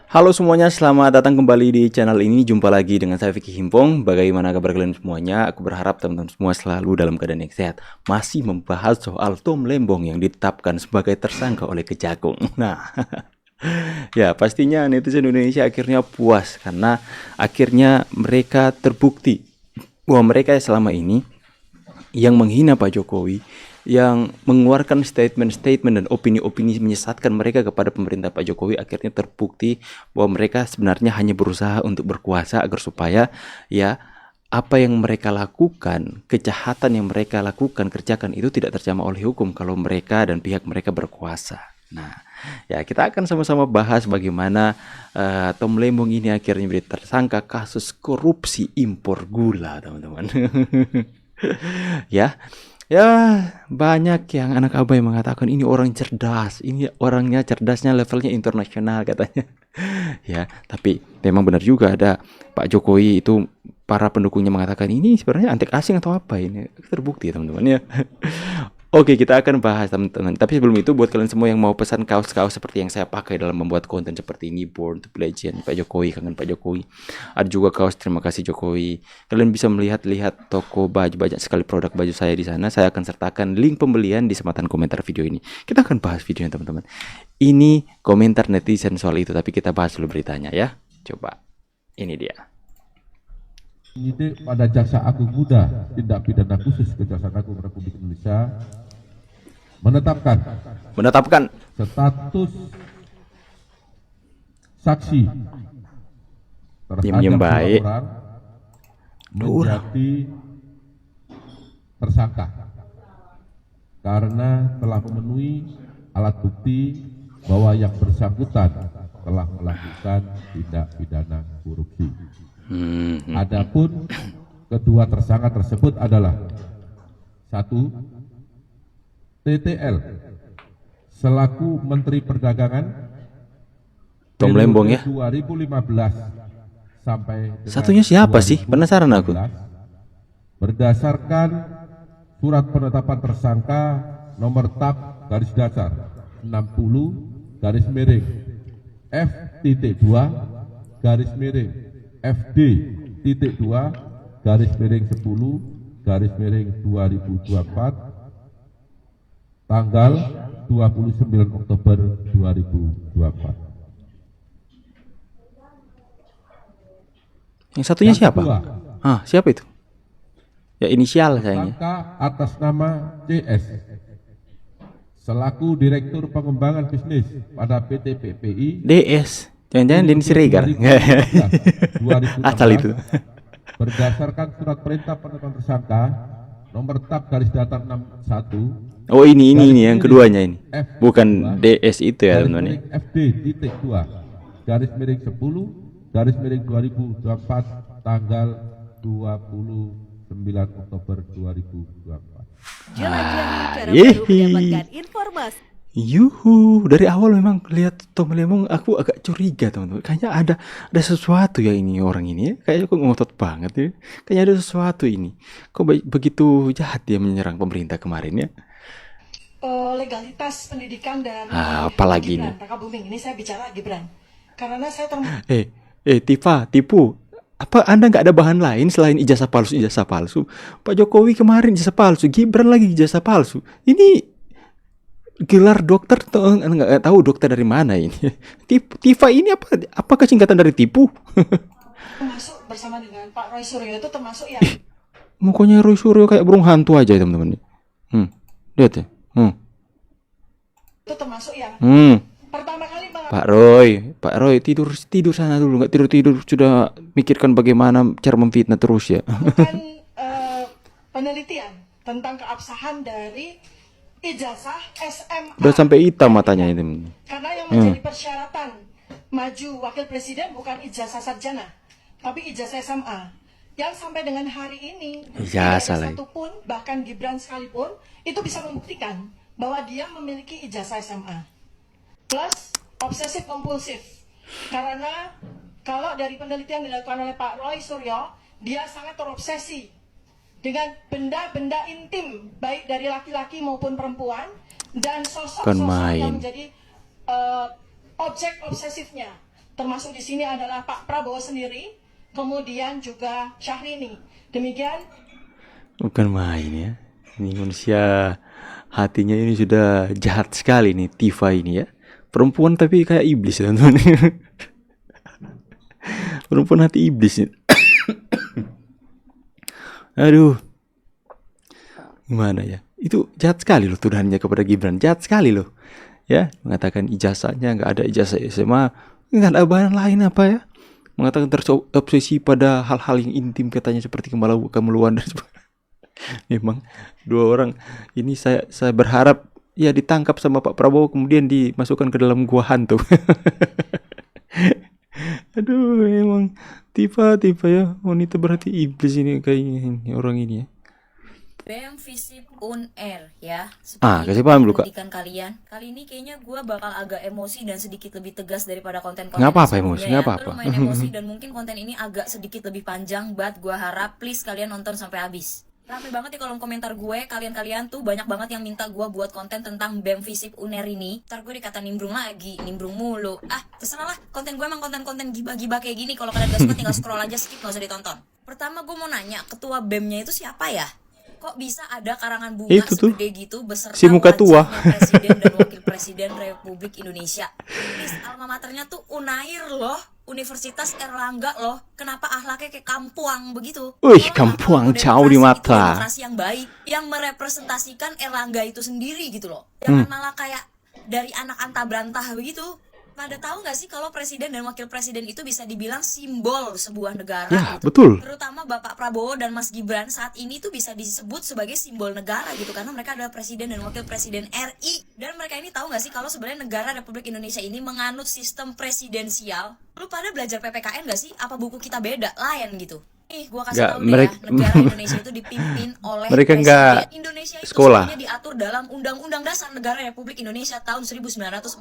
Halo semuanya, selamat datang kembali di channel ini. Jumpa lagi dengan saya Vicky Himpong. Bagaimana kabar kalian semuanya? Aku berharap teman-teman semua selalu dalam keadaan yang sehat. Masih membahas soal Tom Lembong yang ditetapkan sebagai tersangka oleh Kejagung. Nah, ya pastinya netizen Indonesia akhirnya puas karena akhirnya mereka terbukti bahwa mereka selama ini yang menghina Pak Jokowi, yang mengeluarkan statement-statement dan opini-opini menyesatkan mereka kepada pemerintah Pak Jokowi, akhirnya terbukti bahwa mereka sebenarnya hanya berusaha untuk berkuasa agar supaya ya apa yang mereka lakukan, kejahatan yang mereka lakukan, kerjakan itu tidak terjamah oleh hukum kalau mereka dan pihak mereka berkuasa. Nah, ya kita akan sama-sama bahas bagaimana Tom Lembong ini akhirnya menjadi tersangka kasus korupsi impor gula, teman-teman. Ya, ya banyak yang anak abai mengatakan ini orang cerdas, ini orangnya cerdasnya levelnya internasional katanya. Ya, tapi memang benar juga ada Pak Jokowi itu para pendukungnya mengatakan ini sebenarnya antek asing atau apa ini terbukti teman-teman ya. Oke, kita akan bahas teman-teman. Tapi sebelum itu, buat kalian semua yang mau pesan kaos-kaos seperti yang saya pakai dalam membuat konten seperti ini, Born to be Legend, Pak Jokowi, kangen Pak Jokowi. Ada juga kaos Terima Kasih Jokowi. Kalian bisa melihat toko baju, banyak sekali produk baju saya di sana. Saya akan sertakan link pembelian di sematan komentar video ini. Kita akan bahas videonya teman-teman. Ini komentar netizen soal itu, tapi kita bahas dulu beritanya ya. Coba, ini dia. Penyidik pada Jaksa Agung Muda Tindak Pidana Khusus Kejaksaan Agung Republik Indonesia Menetapkan status saksi terhadap Diem-diem dua baik. orang menjadi tersangka karena telah memenuhi alat bukti bahwa yang bersangkutan telah melakukan tindak pidana korupsi. Adapun kedua tersangka tersebut adalah satu, TTL selaku Menteri Perdagangan Tom Lembong ya. 2015 sampai dengan Satunya siapa sih? Penasaran aku. berdasarkan surat penetapan tersangka nomor tab garis datar 60 garis miring F.2 garis miring FD.2 garis miring 10 garis miring 2024 tanggal 29 Oktober 2024. Yang satunya Yang siapa? kedua, Siapa itu? Ya inisial sayangnya. tersangka atas nama CS selaku Direktur Pengembangan Bisnis pada PT PPI DS. Jangan-jangan Denny Siregar. 2016 Asal itu. berdasarkan surat perintah penetapan tersangka nomor tab garis datar 61 Oh ini yang keduanya ini. Bukan DS itu ya garis teman-teman. miring FD.2 garis miring 10 garis miring 2024 tanggal 29 Oktober 2024. Jelajahi cara Yeay. baru mendapatkan informasi. Yuhu, dari awal memang lihat Tom Lembong aku agak curiga teman-teman. Kayaknya ada sesuatu ya ini orang ini ya. Kayaknya kok ngotot banget ya. Kayaknya ada sesuatu ini. Kok begitu jahat dia menyerang pemerintah kemarin ya. Legalitas pendidikan dan apalagi Gibran, ini. Raka Buming. Ini saya bicara Gibran. Karena saya Tipu. Apa Anda nggak ada bahan lain selain ijazah palsu? Pak Jokowi kemarin ijazah palsu, Gibran lagi ijazah palsu. Ini gelar dokter nggak tahu dokter dari mana ini. Tifa ini apakah singkatan dari tipu? termasuk bersama dengan Pak Roy Suryo itu termasuk yang Mukanya Roy Suryo kayak burung hantu aja teman-teman. Lihat ya. itu termasuk yang pertama kali Pak Roy tidur sana dulu, nggak tidur sudah mikirkan bagaimana cara memfitnah terus ya. melakukan penelitian tentang keabsahan dari ijazah SMA. Udah sampai hitam matanya ini. Karena yang menjadi persyaratan maju wakil presiden bukan ijazah sarjana, tapi ijazah SMA. Yang sampai dengan hari ini Ijazah tidak ada lagi. satupun, bahkan Gibran sekalipun, itu bisa membuktikan bahwa dia memiliki ijazah SMA. Plus obsesif kompulsif. Karena kalau dari penelitian dilakukan oleh Pak Roy Suryo, dia sangat terobsesi dengan benda-benda intim, baik dari laki-laki maupun perempuan, dan sosok-sosok yang menjadi objek obsesifnya. termasuk di sini adalah Pak Prabowo sendiri, kemudian juga Syahrini. Demikian. Bukan main ya. Ini manusia hatinya ini sudah jahat sekali nih, Tifa ini ya. Perempuan tapi kayak iblis ya, teman-teman. Perempuan hati iblis nih. Aduh. Gimana ya? Itu jahat sekali loh tuduhannya kepada Gibran. Jahat sekali loh. Ya, mengatakan ijazahnya nggak ada ijazah SMA, nggak ada bahan lain apa ya? Mengatakan terobsesi pada hal-hal yang intim katanya seperti kemeluan dan sebagainya. Memang dua orang ini saya berharap ya ditangkap sama Pak Prabowo kemudian dimasukkan ke dalam gua hantu. Aduh, emang tiba-tiba ya wanita berarti iblis ini kayaknya ini, orang ini ya. BEM Visip Unair ya. Kasih paham dulu, Kak. Pendidikan kalian. Kali ini kayaknya gue bakal agak emosi dan sedikit lebih tegas daripada konten-konten Nggak apa-apa sebelumnya emosi, ya. nggak apa-apa. Gue lumayan emosi dan mungkin konten ini agak sedikit lebih panjang, but gue harap please kalian nonton sampai habis. Rame banget di kolom komentar gue, kalian tuh banyak banget yang minta gue buat konten tentang BEM Visip Unair ini. Ntar gue dikata nimbrung lagi, nimbrung mulu. Terserah lah, konten gue emang konten-konten gibah-gibah kayak gini. Kalau kalian gak suka tinggal scroll aja, skip, gak usah ditonton. Pertama gue mau nanya, ketua BEM-nya itu siapa ya? Kok bisa ada karangan bunga Itu tuh, segede gitu beserta si muka tua. wajahnya Presiden dan Wakil Presiden Republik Indonesia? Please, alma maternya tuh Unair loh, Universitas Erlangga loh. Kenapa akhlaknya kayak kampuang begitu? Wih, Kalau kampuang nggak jauh di demokrasi itu mata. demokrasi yang baik, yang merepresentasikan Erlangga itu sendiri gitu loh. Jangan malah kayak dari anak anta berantah begitu. Pada tahu nggak sih kalau presiden dan wakil presiden itu bisa dibilang simbol sebuah negara Ya, gitu. betul. Terutama Bapak Prabowo dan Mas Gibran saat ini tuh bisa disebut sebagai simbol negara gitu karena mereka adalah presiden dan wakil presiden RI. Dan mereka ini tahu nggak sih kalau sebenarnya negara Republik Indonesia ini menganut sistem presidensial. Lu pada belajar PPKN nggak sih? Apa buku kita beda? Lain gitu. Gua kasih Nggak, tahu deh ya, negara Indonesia itu dipimpin oleh Mereka presiden. nggak Indonesia itu sekolah. sebenarnya diatur dalam Undang-Undang Dasar Negara Republik Indonesia tahun 1945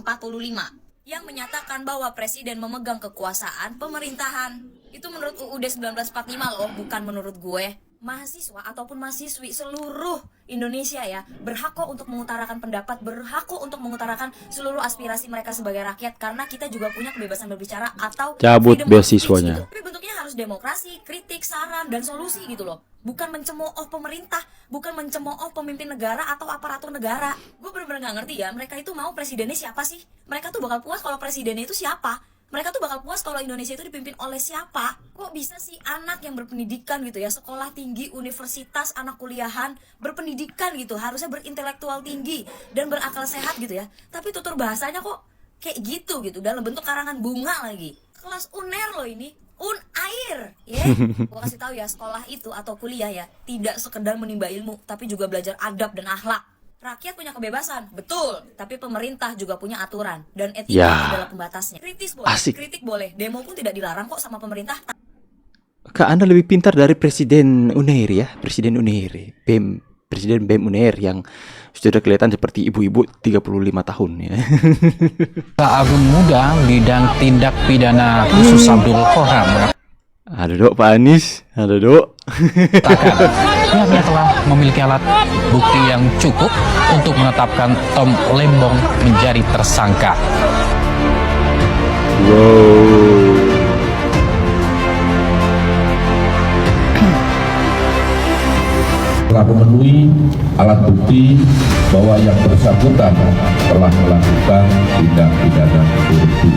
yang menyatakan bahwa presiden memegang kekuasaan pemerintahan. Itu menurut UUD 1945 loh, bukan menurut gue. Mahasiswa ataupun mahasiswi seluruh Indonesia ya berhak kok untuk mengutarakan pendapat, berhak kok untuk mengutarakan seluruh aspirasi mereka sebagai rakyat karena kita juga punya kebebasan berbicara atau Cabut freedom of speech beasiswanya. gitu. Tapi bentuknya harus demokrasi, kritik, saran, dan solusi gitu loh. Bukan mencemooh pemerintah, bukan mencemooh pemimpin negara atau aparatur negara. Gue bener-bener gak ngerti ya, mereka itu mau presidennya siapa sih? Mereka tuh bakal puas kalau presidennya itu siapa? Mereka tuh bakal puas kalau Indonesia itu dipimpin oleh siapa? Kok bisa sih anak yang berpendidikan gitu ya, sekolah tinggi, universitas, anak kuliahan, berpendidikan gitu, harusnya berintelektual tinggi dan berakal sehat gitu ya. Tapi tutur bahasanya kok kayak gitu dalam bentuk karangan bunga lagi. Kelas Unair loh ini. Unair, ya. Gua kasih tahu ya, sekolah itu atau kuliah ya tidak sekedar menimba ilmu, tapi juga belajar adab dan akhlak. Rakyat punya kebebasan, betul, tapi pemerintah juga punya aturan dan etika adalah pembatasnya. Kritis boleh, Asik. kritik boleh, demo pun tidak dilarang kok sama pemerintah. Kak, Anda lebih pintar dari Presiden Unair ya, Presiden Unair, Presiden BEM Unair yang sudah kelihatan seperti ibu-ibu 35 tahun ya. Pak Agung Muda bidang tindak pidana khusus Abdul Qoham Ada dok Pak Anies, ada dok. mengatakan pihaknya telah memiliki alat bukti yang cukup untuk menetapkan Tom Lembong menjadi tersangka. Wow. Telah memenuhi alat bukti bahwa yang bersangkutan telah melakukan tindak pidana korupsi.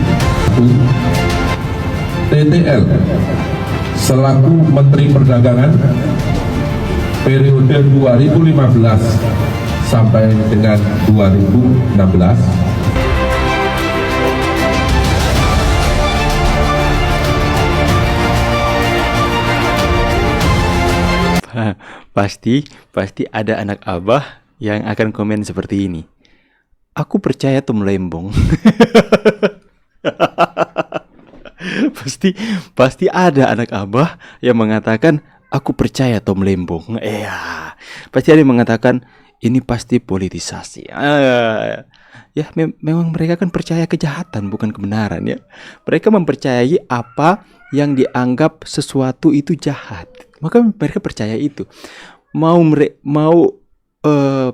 TTL selaku Menteri Perdagangan periode 2015 sampai dengan 2016 Pasti ada anak abah yang akan komen seperti ini. Aku percaya Tom Lembong. pasti ada anak abah yang mengatakan aku percaya Tom Lembong. Pasti ada yang mengatakan ini pasti politisasi. Memang mereka kan percaya kejahatan bukan kebenaran ya. Mereka mempercayai apa yang dianggap sesuatu itu jahat. Maka mereka percaya itu. Mau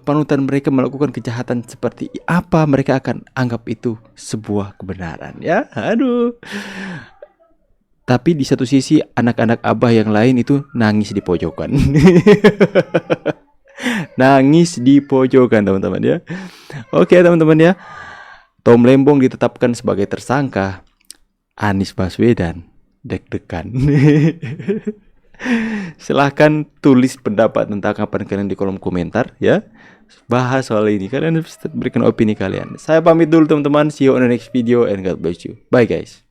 panutan mereka melakukan kejahatan seperti apa, mereka akan anggap itu sebuah kebenaran ya. Aduh. Tapi di satu sisi anak-anak abah yang lain itu nangis di pojokan. Nangis di pojokan teman-teman ya. Oke teman-teman ya. Tom Lembong ditetapkan sebagai tersangka. Anies Baswedan deg-degan. Silahkan tulis pendapat tentang apa kalian di kolom komentar ya. Bahas soal ini, kalian berikan opini kalian. Saya pamit dulu teman-teman. See you on the next video and God bless you. Bye guys.